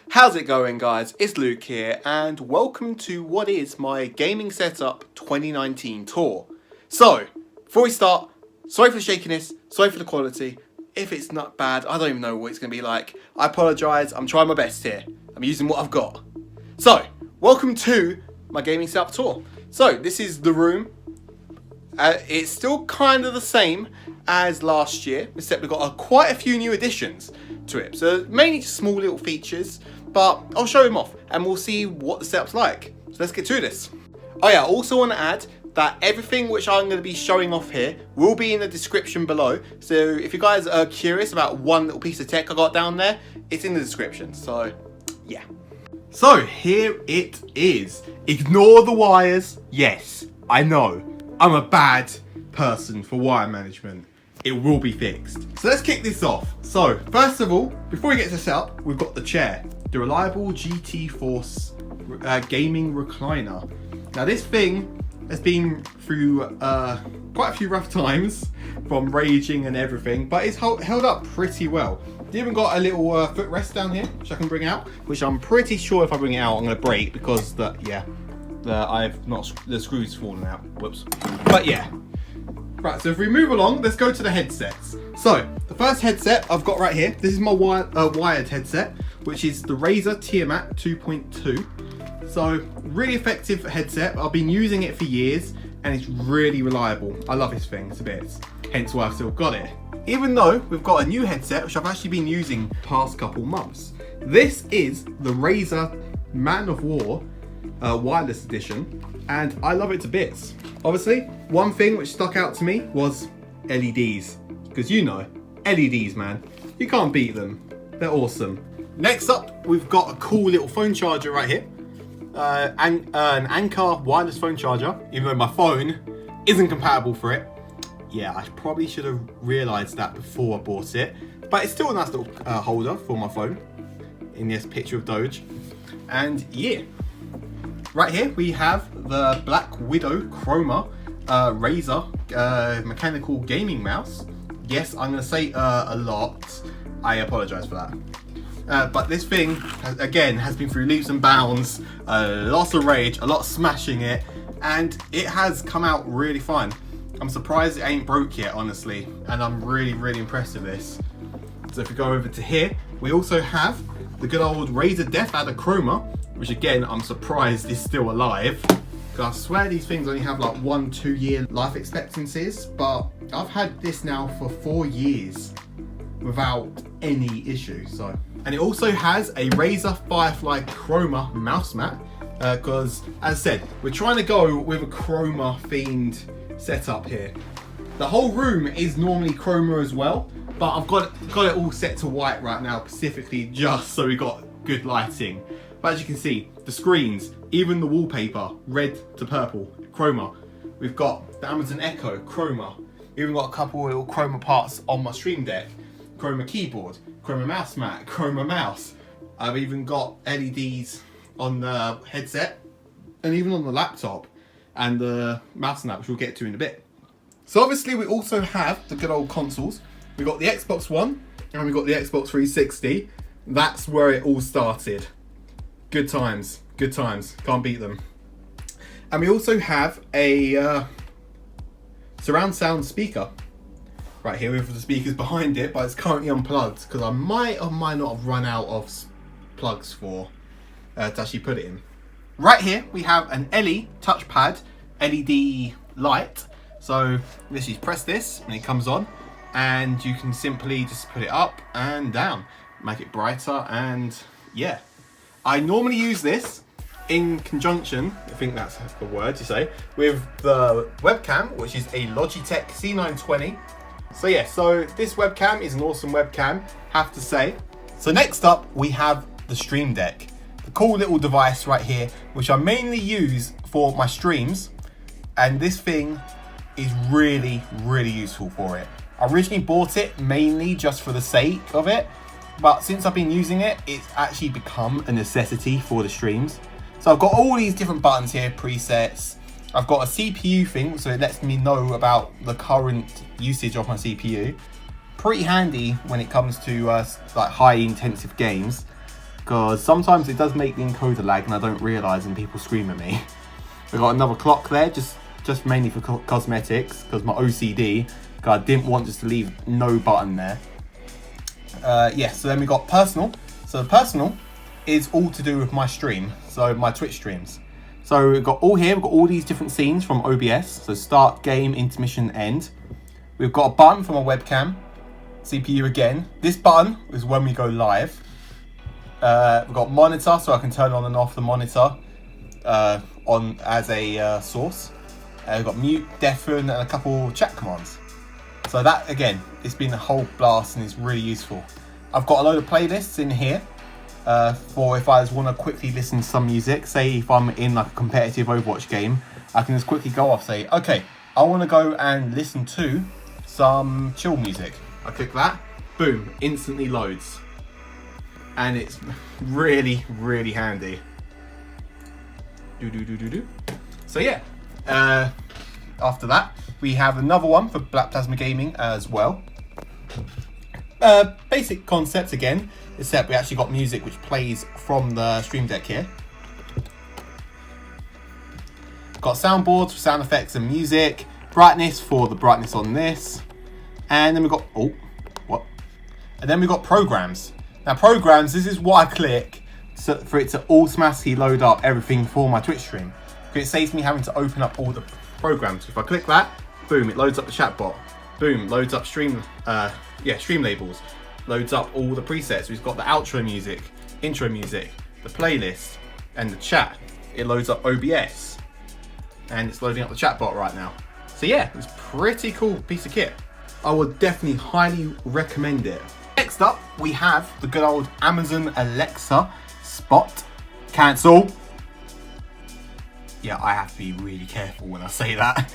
How's it going, guys? It's Luke here and welcome to what is my gaming setup 2019 tour. So, before we start, sorry for the shakiness, sorry for the quality. If it's not bad, I don't even know what it's going to be like. I apologise, I'm trying my best here. I'm using what I've got. So, welcome to my gaming setup tour. So, this is the room. It's still kind of the same as last year, except we've got quite a few new additions to it. So mainly just small little features, but I'll show them off and we'll see what the setup's like. So let's get to this. Oh yeah, I also want to add that everything which I'm going to be showing off here will be in the description below. So if you guys are curious about one little piece of tech I got down there, it's in the description. So yeah. So here it is. Ignore the wires. Yes, I know. I'm a bad person for wire management. It will be fixed. So let's kick this off. So first of all, before we get to setup, we've got the chair, the reliable GTFORCE gaming recliner. Now this thing has been through quite a few rough times from raging and everything, but it's held up pretty well. It's even got a little footrest down here, which I can bring out, which I'm pretty sure if I bring it out, I'm gonna break because the screws fallen out. Whoops. But yeah. Right, so if we move along, let's go to the headsets. So, the first headset I've got right here, this is my wired headset, which is the Razer Tiamat 2.2. So, really effective headset. I've been using it for years, and it's really reliable. I love this thing, it's a bit, hence why I've still got it. Even though we've got a new headset, which I've actually been using the past couple months. This is the Razer Man of War wireless edition, and I love it to bits. Obviously, one thing which stuck out to me was LEDs, because you know, LEDs, man, you can't beat them. They're awesome. Next up, we've got a cool little phone charger right here, and an Anker wireless phone charger, even though my phone isn't compatible for it. Yeah, I probably should have realised that before I bought it, but it's still a nice little holder for my phone in this picture of Doge. And yeah, right here we have the Blackwidow Chroma Razer mechanical gaming mouse. Yes, I'm going to say a lot. I apologise for that. But this thing, again, has been through leaps and bounds, lots of rage, a lot of smashing it, and it has come out really fine. I'm surprised it ain't broke yet, honestly, and I'm really, really impressed with this. So if we go over to here, we also have the good old Razer Deathadder Chroma, which again, I'm surprised is still alive. I swear these things only have like 1-2 year life expectancies, but I've had this now for 4 years without any issue. So, and it also has a Razer Firefly Chroma mouse mat, because as I said, we're trying to go with a Chroma themed setup here. The whole room is normally Chroma as well, but I've got it all set to white right now, specifically just so we got good lighting. But as you can see, the screens, even the wallpaper, red to purple, Chroma. We've got the Amazon Echo, Chroma. Even got a couple of little Chroma parts on my Streamdeck. Chroma keyboard, Chroma mouse mat, Chroma mouse. I've even got LEDs on the headset and even on the laptop and the mouse mat, which we'll get to in a bit. So obviously we also have the good old consoles. We've got the Xbox One and we've got the Xbox 360. That's where it all started. Good times, can't beat them. And we also have a surround sound speaker right here with the speakers behind it, but it's currently unplugged because I might or might not have run out of plugs for to actually put it in. Right here we have an LE touchpad LED light. So this is press this and it comes on, and you can simply just put it up and down, make it brighter, and yeah. I normally use this in conjunction, I think that's the word you say, with the webcam, which is a Logitech C920. So yeah, so this webcam is an awesome webcam, have to say. So next up, we have the Streamdeck. The cool little device right here, which I mainly use for my streams. And this thing is really, really useful for it. I originally bought it mainly just for the sake of it, but since I've been using it, it's actually become a necessity for the streams. So I've got all these different buttons here, presets. I've got a CPU thing, so it lets me know about the current usage of my CPU. Pretty handy when it comes to like high intensive games. because sometimes it does make the encoder lag and I don't realise and people scream at me. We've got another clock there, just mainly for cosmetics, because my OCD, I didn't want just to leave no button there. Yeah, so then we got personal. So personal is all to do with my stream, so my Twitch streams. So we've got all here, we've got all these different scenes from OBS. So start, game, intermission, end. We've got a button for my webcam, CPU again. This button is when we go live. We've got monitor, so I can turn on and off the monitor on as a source. We've got mute, deafen, and a couple chat commands. So that, again, it's been a whole blast and it's really useful. I've got a load of playlists in here for if I just want to quickly listen to some music. Say if I'm in like a competitive Overwatch game, I can just quickly go off, say, okay, I want to go and listen to some chill music. I click that, boom, instantly loads. And it's really, really handy. So yeah, after that, we have another one for Black Plasma Gaming as well. Basic concept again, except we actually got music which plays from the Streamdeck here. Got soundboards for sound effects and music, brightness for the brightness on this, and then we've got, and then we've got programs. Now programs, this is what I click for it to automatically load up everything for my Twitch stream. Because it saves me having to open up all the programs. If I click that, boom, it loads up the chatbot. Boom, loads up stream labels. Loads up all the presets. We've got the outro music, intro music, the playlist, and the chat. It loads up OBS. And it's loading up the chatbot right now. So yeah, it's a pretty cool piece of kit. I would definitely highly recommend it. Next up, we have the good old Amazon Alexa Spot. Cancel. Yeah, I have to be really careful when I say that.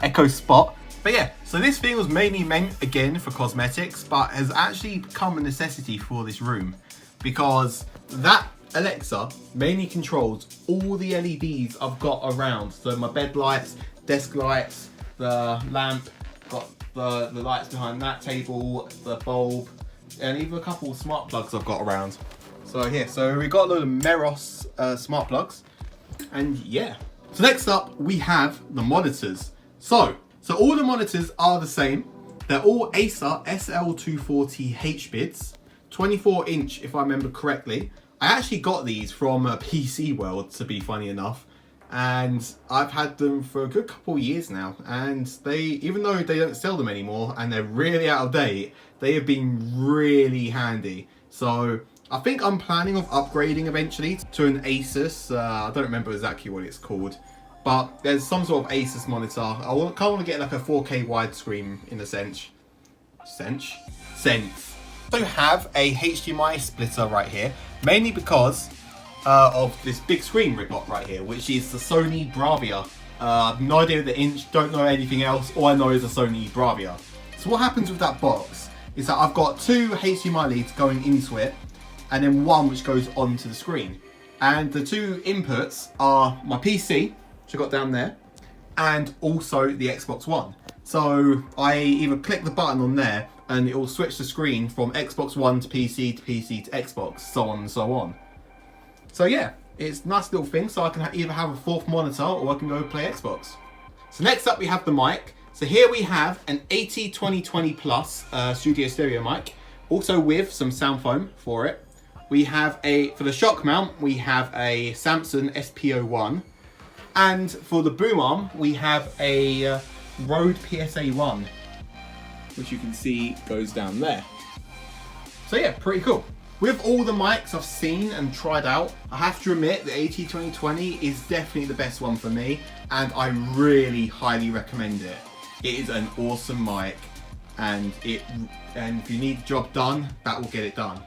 Echo Spot. But yeah, so this thing was mainly meant, again, for cosmetics, but has actually become a necessity for this room. Because that Alexa mainly controls all the LEDs I've got around. So my bed lights, desk lights, the lamp, got the lights behind that table, the bulb, and even a couple of smart plugs I've got around. So here, so we got a load of Meross smart plugs. And yeah. So next up, we have the monitors. So all the monitors are the same. They're all Acer SL240 HBIDs, 24 inch if I remember correctly. I actually got these from PC World, to be funny enough. And I've had them for a good couple of years now. And they, even though they don't sell them anymore and they're really out of date, they have been really handy. So I think I'm planning on upgrading eventually to an Asus. I don't remember exactly what it's called. But there's some sort of Asus monitor. I kind of want to get like a 4K widescreen in a sense. So have a HDMI splitter right here. Mainly because of this big screen we've got right here, which is the Sony Bravia. I have no idea the inch, don't know anything else. All I know is a Sony Bravia. So what happens with that box is that I've got two HDMI leads going into it, and then one which goes onto the screen. And the two inputs are my PC, which I got down there, and also the Xbox One. So I either click the button on there and it will switch the screen from Xbox One to PC to Xbox, so on and so on. So yeah, it's a nice little thing, so I can either have a fourth monitor or I can go play Xbox. So next up we have the mic. So here we have an AT2020 Plus studio stereo mic, also with some sound foam for it. We have for the shock mount, we have a Samson SP01. And for the boom arm, we have a Rode PSA1, which you can see goes down there. So yeah, pretty cool. With all the mics I've seen and tried out, I have to admit the AT2020 is definitely the best one for me, and I really highly recommend it. It is an awesome mic, and if you need the job done, that will get it done.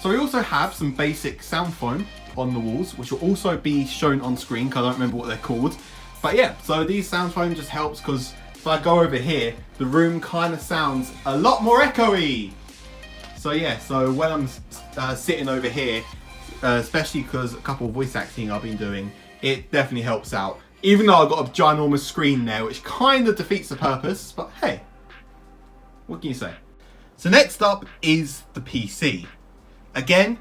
So we also have some basic sound foam on the walls, which will also be shown on screen because I don't remember what they're called. But yeah, so these sound foam just helps because if I go over here, the room kind of sounds a lot more echoey. So yeah, so when I'm sitting over here, especially because a couple of voice acting I've been doing, it definitely helps out. Even though I've got a ginormous screen there, which kind of defeats the purpose, but hey, what can you say? So next up is the PC. Again,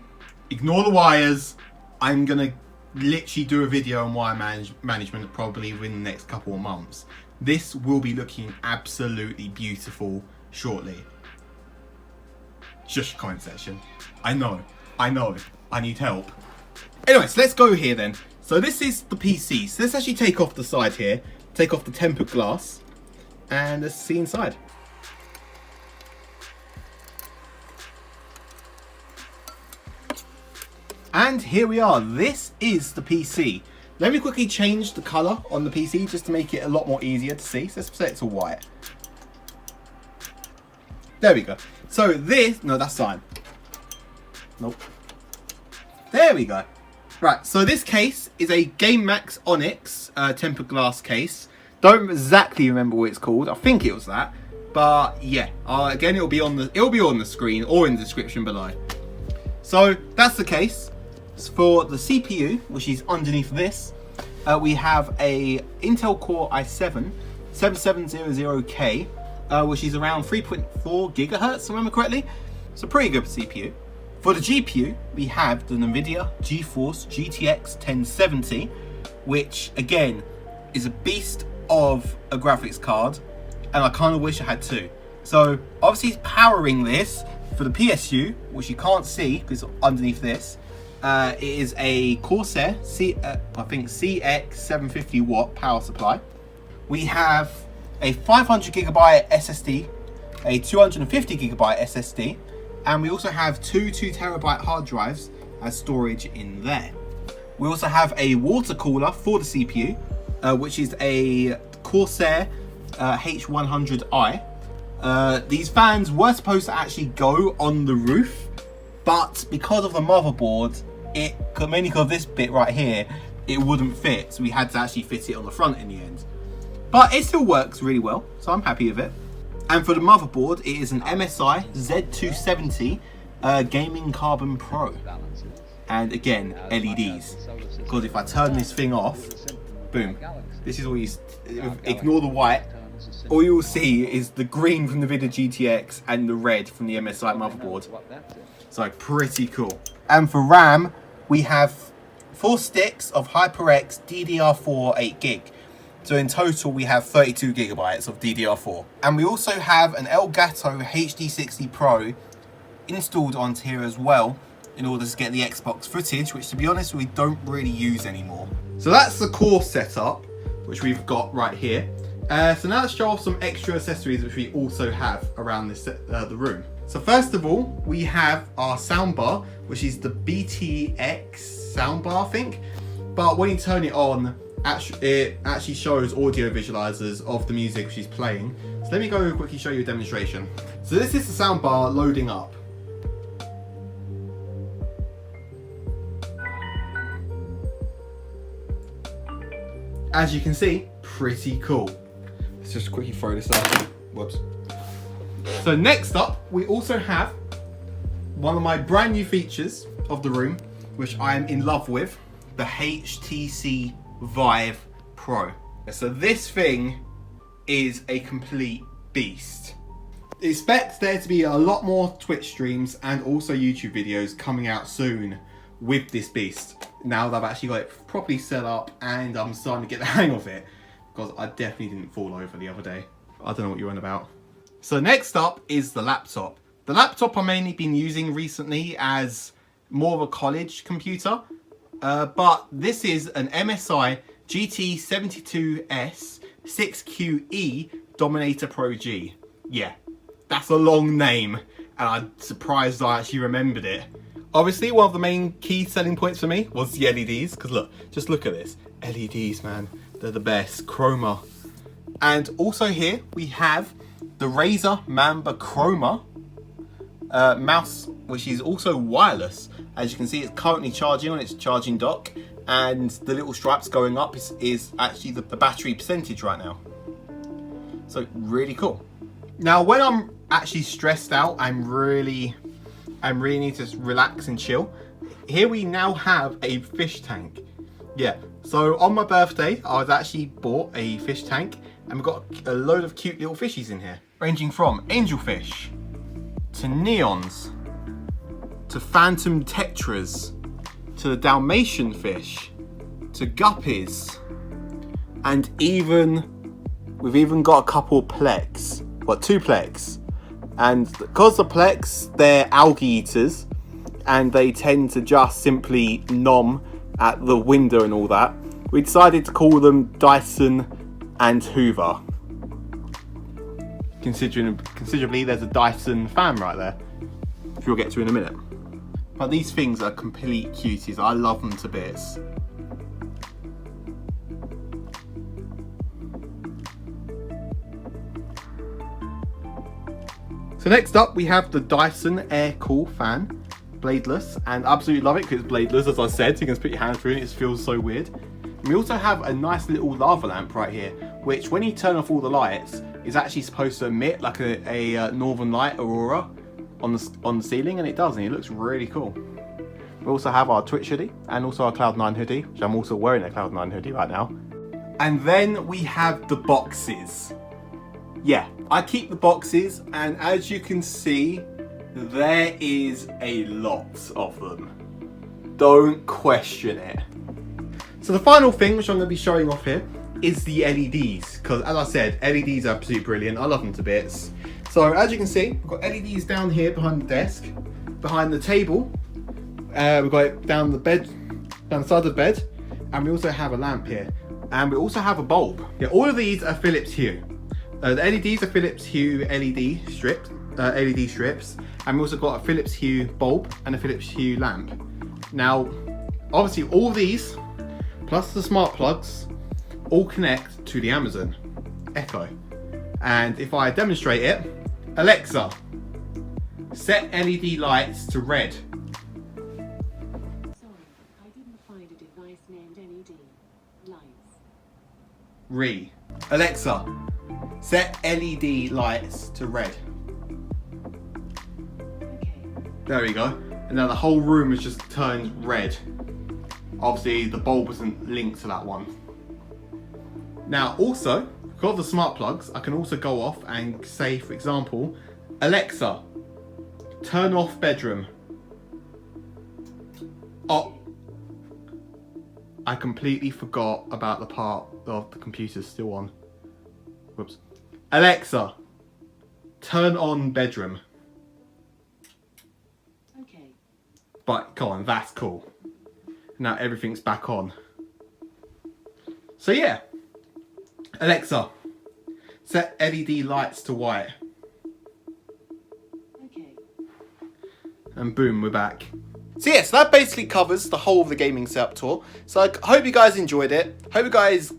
Ignore the wires. I'm gonna literally do a video on wire management probably within the next couple of months. This will be looking absolutely beautiful shortly. Just comment section. I know, I need help. Anyways, let's go here then. So this is the PC. So let's actually take off the side here, take off the tempered glass, and let's see inside. And here we are. This is the PC. Let me quickly change the color on the PC just to make it a lot more easier to see. So let's set it to white. There we go. So this, no, that's fine. Nope. There we go. Right, so this case is a Game Max Onyx tempered glass case. Don't exactly remember what it's called. I think it was that. But yeah, again, it'll be on the screen or in the description below. So that's the case. For the CPU, which is underneath this, we have a Intel Core i7 7700K, which is around 3.4 gigahertz, if I remember correctly. It's a pretty good CPU. For the GPU, we have the Nvidia Geforce GTX 1070, which again is a beast of a graphics card, and I kind of wish I had two. So obviously it's powering this for the PSU, which you can't see because underneath this. It is a Corsair I think CX750W power supply. We have a 500GB SSD, a 250GB SSD, and we also have two 2TB hard drives as storage in there. We also have a water cooler for the CPU, which is a Corsair H100i. These fans were supposed to actually go on the roof, but because of the motherboard, mainly because of this bit right here, it wouldn't fit, so we had to actually fit it on the front in the end. But it still works really well, so I'm happy with it. And for the motherboard, it is an MSI Z270 Gaming Carbon Pro. And again, LEDs. Because if I turn this thing off, boom, this is all you, ignore the white, all you will see is the green from the Nvidia GTX and the red from the MSI motherboard. So pretty cool. And for RAM, we have 4 sticks of HyperX DDR4 8GB. So in total, we have 32GB of DDR4. And we also have an Elgato HD60 Pro installed onto here as well, in order to get the Xbox footage, which to be honest, we don't really use anymore. So that's the core setup, which we've got right here. So now let's show off some extra accessories which we also have around this the room. So first of all, we have our soundbar, which is the BTX soundbar, I think. But when you turn it on, it actually shows audio visualizers of the music she's playing. So let me go quickly show you a demonstration. So this is the soundbar loading up. As you can see, pretty cool. Let's just quickly throw this up. Whoops. So next up, we also have one of my brand new features of the room, which I am in love with, the HTC Vive Pro. So this thing is a complete beast. Expect there to be a lot more Twitch streams and also YouTube videos coming out soon with this beast. Now that I've actually got it properly set up and I'm starting to get the hang of it, because I definitely didn't fall over the other day. I don't know what you're on about. So next up is the laptop. The laptop I've mainly been using recently as more of a college computer, but this is an MSI GT725 6QE Dominator Pro G. Yeah, that's a long name, and I'm surprised I actually remembered it. Obviously, one of the main key selling points for me was the LEDs, because look, just look at this. LEDs, man, they're the best. Chroma. And also here, we have the Razer Mamba Chroma mouse, which is also wireless. As you can see, it's currently charging on its charging dock, and the little stripes going up is actually the battery percentage right now. So really cool. Now, when I'm actually stressed out, I really need to relax and chill. Here we now have a fish tank. Yeah, so on my birthday, I was actually bought a fish tank, and we've got a load of cute little fishies in here, ranging from angelfish to neons to phantom tetras, to the Dalmatian fish, to guppies, and we've even got a couple of plex. Well, 2 plex. And because the plex, they're algae eaters, and they tend to just simply nom at the window and all that, we decided to call them Dyson and Hoover. Considerably, there's a Dyson fan right there, which we'll get to in a minute. But these things are complete cuties. I love them to bits. So next up, we have the Dyson Air Cool fan, bladeless, and absolutely love it because it's bladeless. As I said, so you can just put your hand through it. It feels so weird. And we also have a nice little lava lamp right here, which when you turn off all the lights, is actually supposed to emit like a northern light aurora on the ceiling, and it does, and it looks really cool. We also have our Twitch hoodie and also our Cloud9 hoodie, which I'm also wearing a Cloud9 hoodie right now. And then we have the boxes. Yeah, I keep the boxes, and as you can see, there is a lot of them. Don't question it. So the final thing, which I'm going to be showing off here, is the LEDs. Because as I said, LEDs are absolutely brilliant. I love them to bits. So as you can see, we've got LEDs down here behind the desk, behind the table. We've got it down the bed, down the side of the bed, and we also have a lamp here. And we also have a bulb. Yeah, all of these are Philips Hue. The LEDs are Philips Hue LED strips, and we also got a Philips Hue bulb and a Philips Hue lamp. Now, obviously all of these, plus the smart plugs, all connect to the Amazon Echo. And if I demonstrate it, Alexa, set LED lights to red. Sorry, I didn't find a device named LED lights. Alexa, set LED lights to red. Okay. There we go. And now the whole room has just turned red. Obviously the bulb wasn't linked to that one. Now also, because of the smart plugs, I can also go off and say, for example, Alexa, turn off bedroom. Oh, I completely forgot about the part of the computer's still on. Whoops. Alexa, turn on bedroom. Okay. But come on, that's cool. Now everything's back on. So yeah, Alexa, set LED lights to white. Okay. And boom, we're back. So yeah, so that basically covers the whole of the gaming setup tour. So I hope you guys enjoyed it. Hope you guys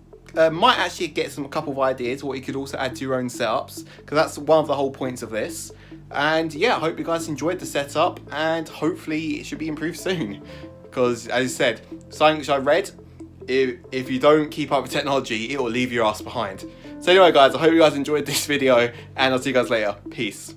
might actually get a couple of ideas what you could also add to your own setups, because that's one of the whole points of this. And yeah, I hope you guys enjoyed the setup, and hopefully it should be improved soon. Because as I said, something which I read, if you don't keep up with technology, it will leave your ass behind. So anyway guys, I hope you guys enjoyed this video, and I'll see you guys later. Peace.